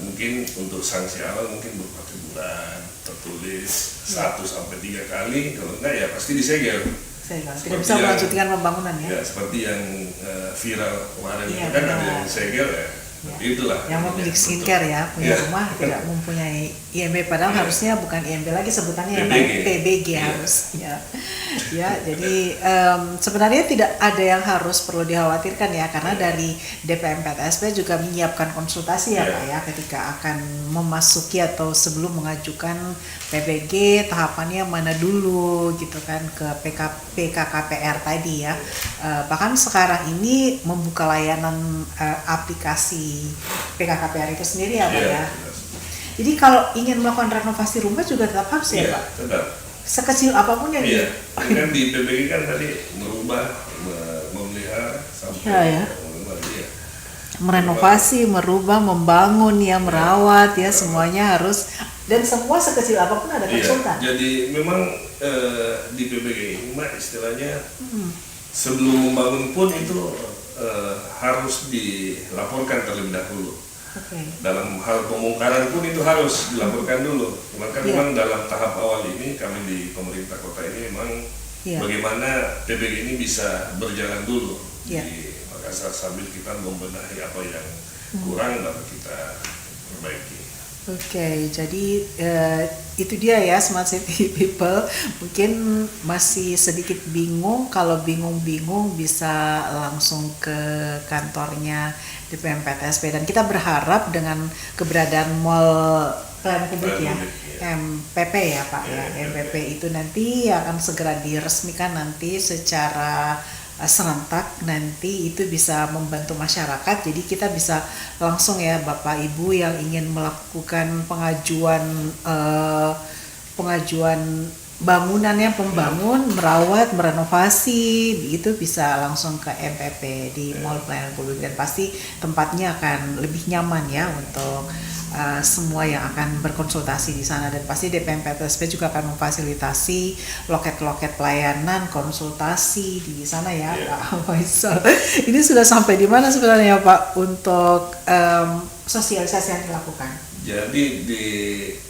Mungkin untuk sanksi awal mungkin berupa teguran tertulis 1-3 kali, kalau enggak ya pasti disegel. Tidak bisa melanjutkan pembangunan ya. Seperti yang viral kemarin itu kan ada yang disegel ya. Itulah. Yang memiliki skincare ya, punya rumah tidak mempunyai IMB, padahal harusnya bukan IMB lagi sebutannya yang PBG harusnya. Ya, jadi sebenarnya tidak ada yang harus perlu dikhawatirkan ya, karena dari DPM PTSP juga menyiapkan konsultasi ya Pak ya, ketika akan memasuki atau sebelum mengajukan PBG tahapannya mana dulu gitu kan ke PKKPR tadi ya. Bahkan sekarang ini membuka layanan aplikasi PKKPR itu sendiri ya Pak ya. Jadi kalau ingin melakukan renovasi rumah juga tetap harus ya Pak? Tetap. Sekecil apapun yang kan di PBG kan tadi merubah, memelihara sampai merenovasi, merubah, membangun ya, merawat ya, semuanya harus, dan semua sekecil apapun ada konsultan. Jadi memang di PBG ini Mbak istilahnya sebelum membangun pun itu harus dilaporkan terlebih dahulu. Dalam hal pembongkaran pun itu harus dilaporkan dulu. Maka memang dalam tahap awal ini kami di pemerintah kota ini memang bagaimana PBG ini bisa berjalan dulu di Makassar sambil kita membenahi apa yang kurang lalu kita perbaiki. Jadi itu dia ya Smart City People, mungkin masih sedikit bingung. Kalau bingung bisa langsung ke kantornya DPM PTSP, dan kita berharap dengan keberadaan mall pelayanan publik ya, MPP ya Pak ya, MPP itu nanti akan segera diresmikan nanti secara serentak nanti itu bisa membantu masyarakat. Jadi kita bisa langsung ya Bapak Ibu yang ingin melakukan pengajuan bangunan yang pembangun, merawat, merenovasi, itu bisa langsung ke MPP di Mall Pelayanan Publik dan pasti tempatnya akan lebih nyaman ya untuk semua yang akan berkonsultasi di sana, dan pasti DPM PTSP juga akan memfasilitasi loket-loket pelayanan konsultasi di sana ya Pak Faisal. Ini sudah sampai di mana sebenarnya Pak untuk sosialisasi yang dilakukan? Jadi di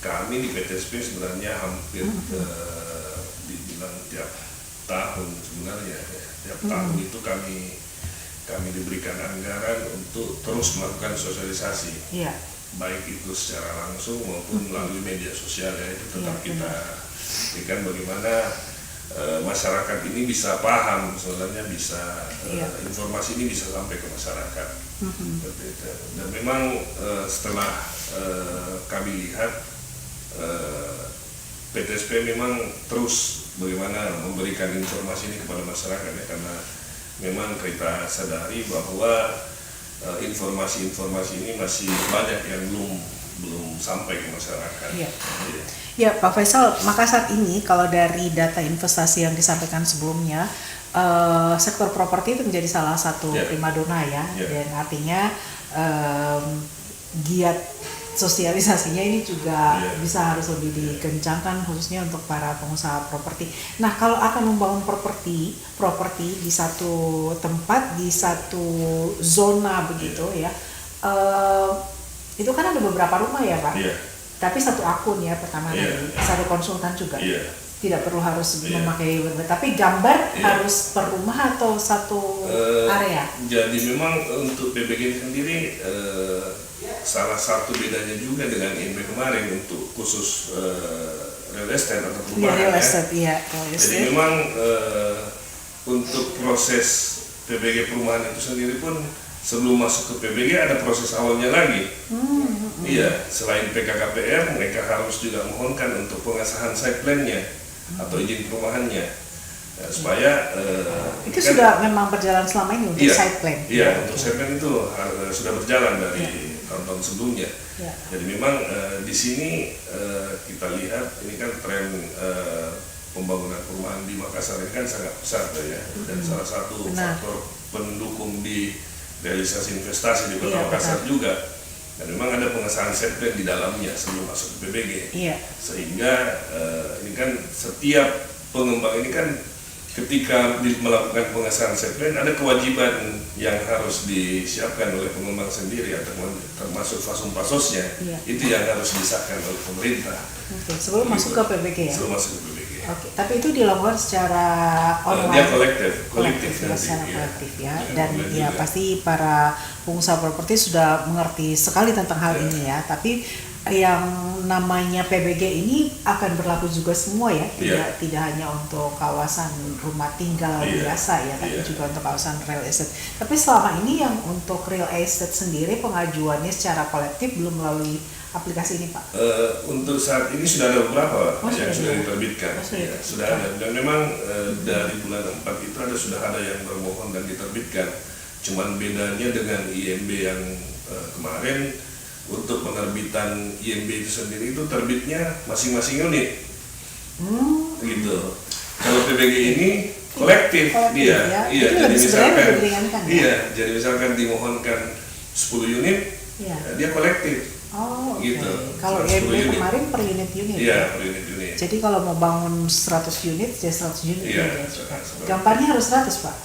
kami di PTSP sebenarnya hampir dibilang tiap tahun sebenarnya ya. Tiap tahun itu kami diberikan anggaran untuk terus melakukan sosialisasi. Baik itu secara langsung maupun melalui media sosial ya, itu tetap kita berikan bagaimana masyarakat ini bisa paham, sebenarnya bisa informasi ini bisa sampai ke masyarakat. Dan memang setelah kami lihat PTSP memang terus bagaimana memberikan informasi ini kepada masyarakat ya, karena memang kita sadari bahwa informasi-informasi ini masih banyak yang belum sampai ke masyarakat. Ya Pak Faisal, maka saat ini kalau dari data investasi yang disampaikan sebelumnya, sektor properti itu menjadi salah satu primadona ya, dan artinya giat sosialisasinya ini juga bisa harus lebih dikencangkan khususnya untuk para pengusaha properti. Nah, kalau akan membangun properti di satu tempat, di satu zona begitu ya, itu kan ada beberapa rumah ya Pak, tapi satu akun ya pertama tadi, satu konsultan juga. Tidak perlu harus memakai, tapi gambar harus per rumah atau satu area. Jadi memang untuk PBG sendiri salah satu bedanya juga dengan IMB kemarin untuk khusus real estate atau perumahan Jadi memang untuk proses PBG perumahan itu sendiri pun sebelum masuk ke PBG ada proses awalnya lagi. Selain PKKPR mereka harus juga mohonkan untuk pengesahan site plan-nya atau izin perumahannya, supaya itu kan, sudah memang berjalan selama ini untuk site plan. Untuk site plan itu sudah berjalan dari tahun-tahun sebelumnya. Jadi memang di sini kita lihat ini kan tren pembangunan perumahan di Makassar ini kan sangat besar ya, dan salah satu faktor pendukung di realisasi investasi di Kota Makassar juga. Dan memang ada pengesahan site plan di dalamnya sebelum masuk ke PBG. Sehingga ini kan setiap pengembang ini kan ketika melakukan pengesahan site plan ada kewajiban yang harus disiapkan oleh pengembang sendiri, atau termasuk fasum-fasosnya. Itu yang harus disahkan oleh pemerintah. Sebelum masuk ke PBG ya? Sebelum masuk ke PBG. Tapi itu dilakukan secara online. Dia kolektif secara kolektif ya. Dan ya pasti para pengusaha properti sudah mengerti sekali tentang hal ini ya. Tapi yang namanya PBG ini akan berlaku juga semua ya, tidak hanya untuk kawasan rumah tinggal biasa ya, tapi juga untuk kawasan real estate. Tapi selama ini yang untuk real estate sendiri pengajuannya secara kolektif belum melalui aplikasi ini Pak? Untuk saat ini sudah ada beberapa yang sudah diterbitkan. Sudah ada, dan memang dari bulan 4 itu sudah ada yang bermohon dan diterbitkan. Cuman bedanya dengan IMB yang kemarin, untuk penerbitan IMB itu sendiri itu terbitnya masing-masing unit. Gitu. Kalau PBG ini kolektif dia. Jadi misalkan jadi misalkan dimohonkan 10 unit, dia kolektif. Gitu. Kalau IMB kemarin per unit. Per unit. Jadi kalau mau bangun 100 unit, ya 100 unit. Gambarnya harus 100 Pak?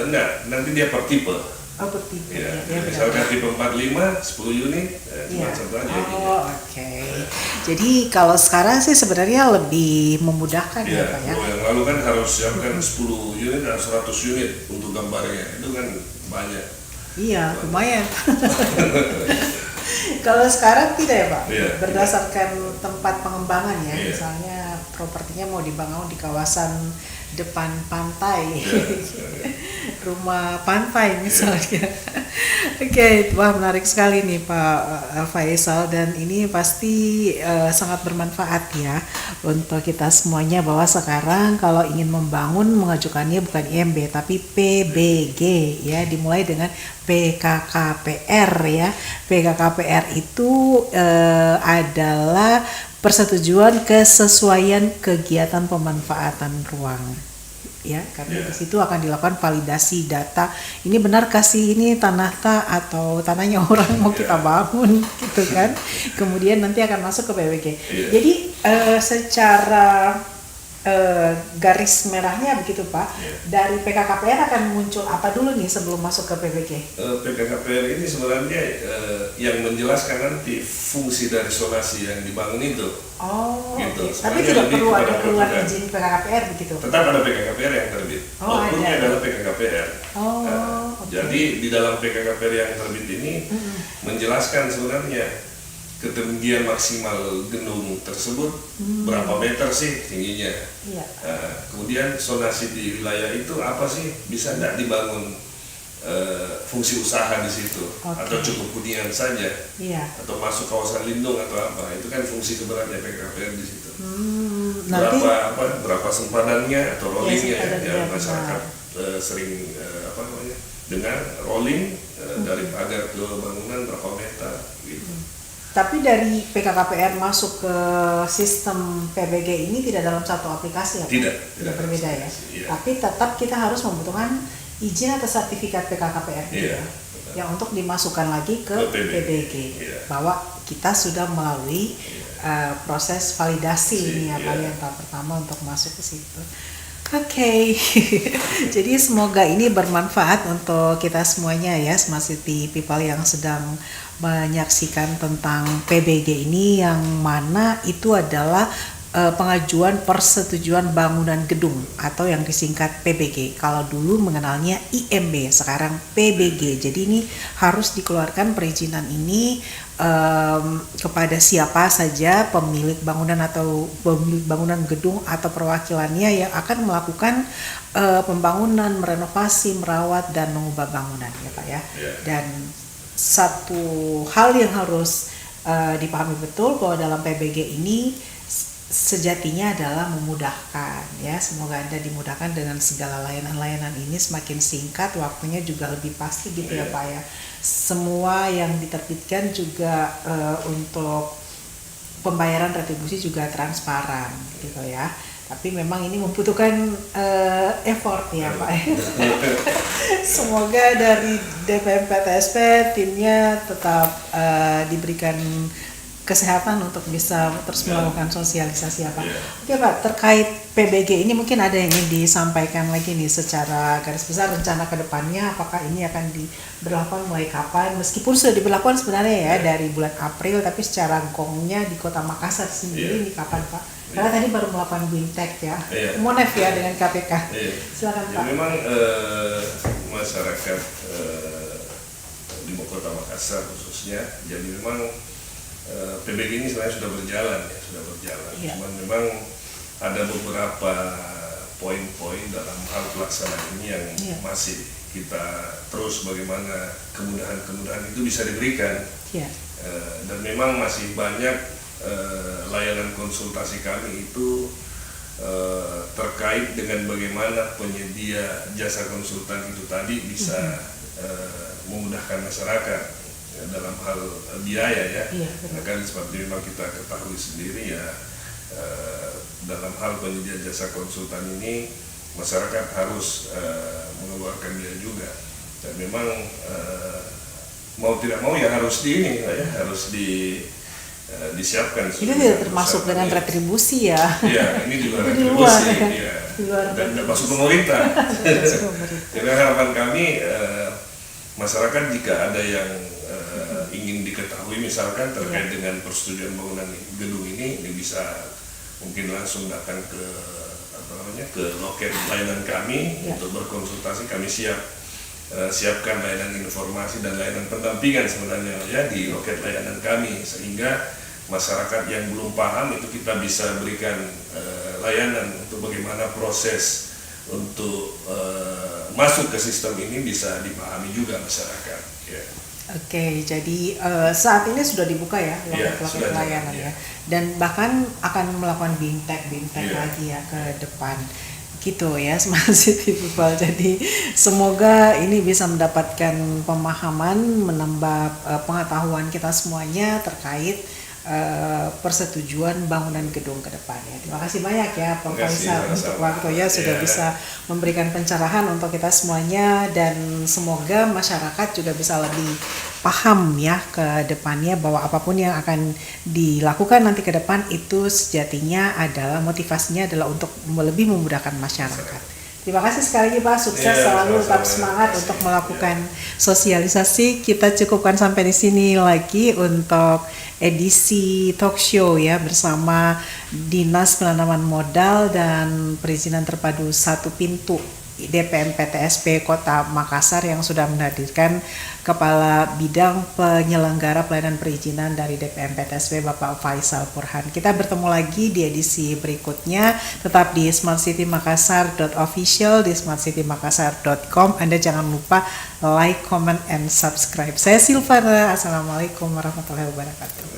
Enggak, nanti dia per tipe. Per tipe. Misalkan tipe 45, 10 unit, cuma satu aja. Jadi kalau sekarang sih sebenarnya lebih memudahkan ya Pak ya. Yang lalu kan harus siapkan 10 unit dan 100 unit untuk gambarnya, itu kan banyak. Lumayan. Kalau sekarang tidak ya Pak, berdasarkan tempat pengembangan ya, misalnya propertinya mau dibangun di kawasan depan pantai, rumah pantai misalnya. Oke, wah menarik sekali nih Pak Faisal, dan ini pasti sangat bermanfaat ya untuk kita semuanya, bahwa sekarang kalau ingin membangun mengajukannya bukan IMB tapi PBG ya, dimulai dengan PKKPR ya. PKKPR itu adalah persetujuan kesesuaian kegiatan pemanfaatan ruang ya, karena di situ akan dilakukan validasi data, ini benar kasih ini tanah atau tanahnya orang mau kita bangun gitu kan, kemudian nanti akan masuk ke PBG. Jadi secara garis merahnya begitu Pak, dari PKKPR akan muncul apa dulu nih sebelum masuk ke PBG? PKKPR ini sebenarnya yang menjelaskan nanti fungsi dari zonasi yang dibangun itu. Oh, gitu. Okay. Tapi tidak perlu ada keluar izin PKKPR begitu? Tetap ada PKKPR yang terbit. Outputnya adalah PKKPR. Okay. Jadi di dalam PKKPR yang terbit ini menjelaskan sebenarnya ketinggian maksimal gedung tersebut berapa meter sih tingginya. Kemudian zonasi di wilayah itu apa sih, bisa tidak dibangun fungsi usaha di situ, atau cukup hunian saja, atau masuk kawasan lindung atau apa, itu kan fungsi sebenarnya PKKPR di situ. Berapa sempadannya atau rollingnya yang masyarakat sering dengar, rolling dari pagar ke bangunan berapa meter gitu. Tapi dari PKKPR masuk ke sistem PBG ini tidak dalam satu aplikasi ya? Tidak berbeda ya? Tapi tetap kita harus membutuhkan izin atau sertifikat PKKPR ya, yang untuk dimasukkan lagi ke PBG, bahwa kita sudah melalui proses validasi ini ya Pak, yang tahap pertama untuk masuk ke situ. Oke. Jadi semoga ini bermanfaat untuk kita semuanya ya, Smart City People yang sedang menyaksikan tentang PBG ini, yang mana itu adalah pengajuan persetujuan bangunan gedung atau yang disingkat PBG. Kalau dulu mengenalnya IMB, sekarang PBG. Jadi ini harus dikeluarkan perizinan ini kepada siapa saja pemilik bangunan atau pemilik bangunan gedung atau perwakilannya yang akan melakukan pembangunan, merenovasi, merawat dan mengubah bangunan ya Pak ya. Dan satu hal yang harus dipahami betul bahwa dalam PBG ini sejatinya adalah memudahkan ya. Semoga Anda dimudahkan dengan segala layanan-layanan ini, semakin singkat waktunya juga lebih pasti gitu ya Pak ya. Semua yang diterbitkan juga untuk pembayaran retribusi juga transparan gitu ya. Tapi memang ini membutuhkan effort ya Pak. Semoga dari DPMPTSP timnya tetap diberikan kesehatan untuk bisa terus melakukan sosialisasi apa. Oke Pak, terkait PBG ini mungkin ada yang ingin disampaikan lagi nih secara garis besar rencana ke depannya, apakah ini akan diberlakukan mulai kapan, meskipun sudah diberlakukan sebenarnya ya dari bulan April, tapi secara gongnya di Kota Makassar sendiri ini kapan Pak? Karena tadi baru melakukan BIMTEK ya, Monef ya dengan KPK. Silakan Pak. Memang masyarakat di Kota Makassar khususnya, jadi memang PBG ini sebenarnya sudah berjalan. Cuman memang ada beberapa poin-poin dalam hal pelaksanaan ini yang masih kita terus bagaimana kemudahan-kemudahan itu bisa diberikan. Dan memang masih banyak layanan konsultasi kami itu terkait dengan bagaimana penyedia jasa konsultan itu tadi bisa memudahkan masyarakat dalam hal biaya ya. Karena kan seperti memang kita ketahui sendiri ya, dalam hal penyedia jasa konsultan ini masyarakat harus mengeluarkan biaya juga, dan memang mau tidak mau ya harus disiapkan. Itu tidak termasuk dengan retribusi ya? Iya, ini juga retribusi dan masuk pemerintah. Karena harapan kami masyarakat jika ada yang ingin diketahui misalkan terkait dengan persetujuan bangunan gedung ini bisa mungkin langsung datang ke loket layanan kami untuk berkonsultasi. Kami siapkan layanan informasi dan layanan pendampingan sebenarnya ya di loket layanan kami, sehingga masyarakat yang belum paham itu kita bisa berikan layanan untuk bagaimana proses untuk masuk ke sistem ini bisa dipahami juga masyarakat. Ya. Oke, jadi saat ini sudah dibuka ya loket-loket layanan ya, dan bahkan akan melakukan bimtek lagi ya ke depan, gitu ya Smart City People. Jadi semoga ini bisa mendapatkan pemahaman, menambah pengetahuan kita semuanya terkait persetujuan bangunan gedung ke depan ya. Terima kasih banyak ya Pak Faisal untuk waktunya sudah bisa memberikan pencerahan untuk kita semuanya, dan semoga masyarakat juga bisa lebih paham ya ke depannya bahwa apapun yang akan dilakukan nanti ke depan itu sejatinya adalah motivasinya adalah untuk lebih memudahkan masyarakat. Terima kasih sekali lagi Pak, sukses selalu, tetap semangat untuk melakukan sosialisasi. Kita cukupkan sampai di sini lagi untuk edisi talk show ya bersama Dinas Penanaman Modal dan Perizinan Terpadu Satu Pintu DPM PTSP Kota Makassar yang sudah menghadirkan Kepala Bidang Penyelenggara Pelayanan Perizinan dari DPM PTSP Bapak Faisal Purhan. Kita bertemu lagi di edisi berikutnya, tetap di smartcitymakassar.official, di smartcitymakassar.com. Anda jangan lupa like, comment, and subscribe. Saya Silvana, Assalamualaikum warahmatullahi wabarakatuh.